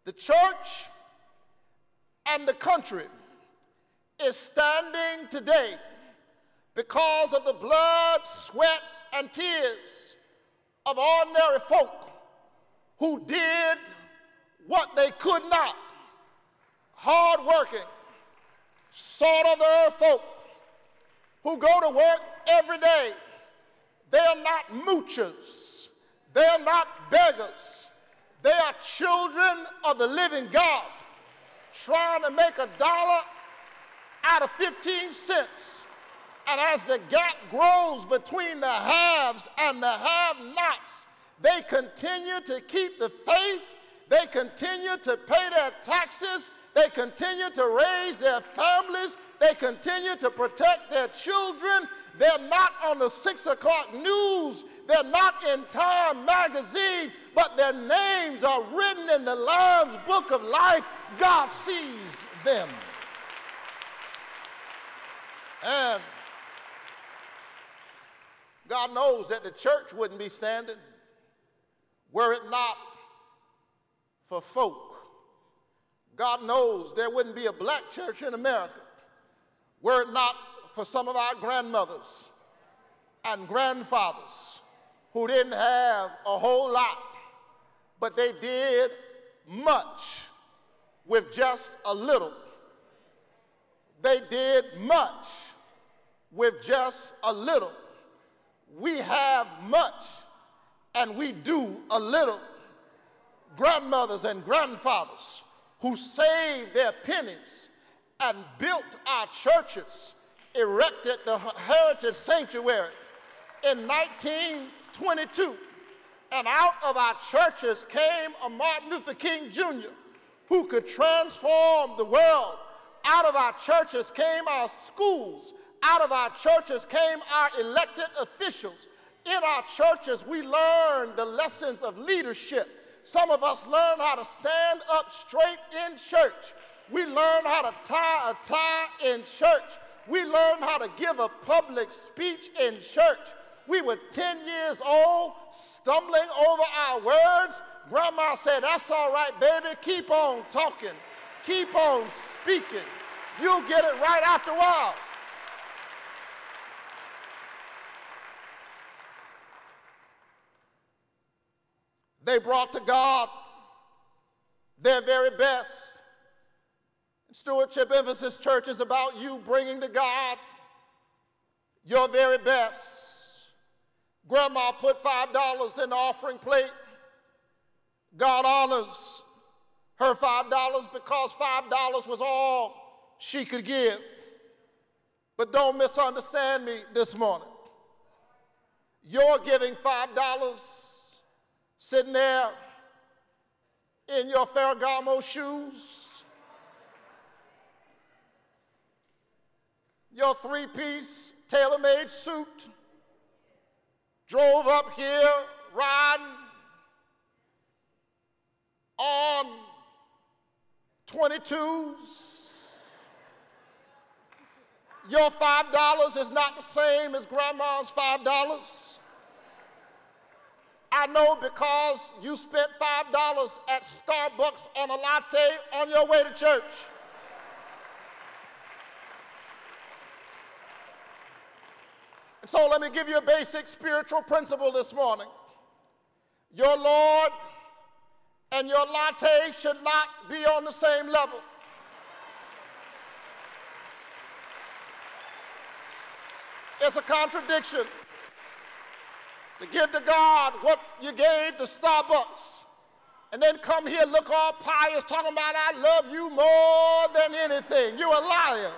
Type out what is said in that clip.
The church and the country is standing today because of the blood, sweat, and tears of ordinary folk who did what they could not. Hard-working, salt-of-the-earth folk who go to work every day. They are not moochers. They are not beggars. They are children of the living God trying to make $1 out of 15 cents. And as the gap grows between the haves and the have-nots, they continue to keep the faith. They continue to pay their taxes. They continue to raise their families. They continue to protect their children. They're not on the 6 o'clock news. They're not in Time magazine, but their names are written in the Lamb's Book of Life. God sees them. And God knows that the church wouldn't be standing were it not for folk. God knows there wouldn't be a black church in America were it not for some of our grandmothers and grandfathers who didn't have a whole lot, but they did much with just a little. They did much with just a little. We have much and we do a little. Grandmothers and grandfathers who saved their pennies and built our churches, erected the Heritage Sanctuary in 1922. And out of our churches came a Martin Luther King Jr. who could transform the world. Out of our churches came our schools. Out of our churches came our elected officials. In our churches, we learned the lessons of leadership. Some of us learned how to stand up straight in church. We learned how to tie a tie in church. We learned how to give a public speech in church. We were 10 years old, stumbling over our words. Grandma said, "That's all right, baby. Keep on talking. Keep on speaking. You'll get it right after a while." They brought to God their very best. Stewardship Emphasis Church is about you bringing to God your very best. Grandma put $5 in the offering plate. God honors her $5 because $5 was all she could give. But don't misunderstand me this morning. You're giving $5 sitting there in your Ferragamo shoes, your three-piece tailor-made suit, drove up here riding on 22s. Your $5 is not the same as grandma's $5. I know because you spent $5 at Starbucks on a latte on your way to church. And so let me give you a basic spiritual principle this morning. Your Lord and your latte should not be on the same level. It's a contradiction to give to God what you gave to Starbucks and then come here look all pious talking about I love you more than anything. You're a liar.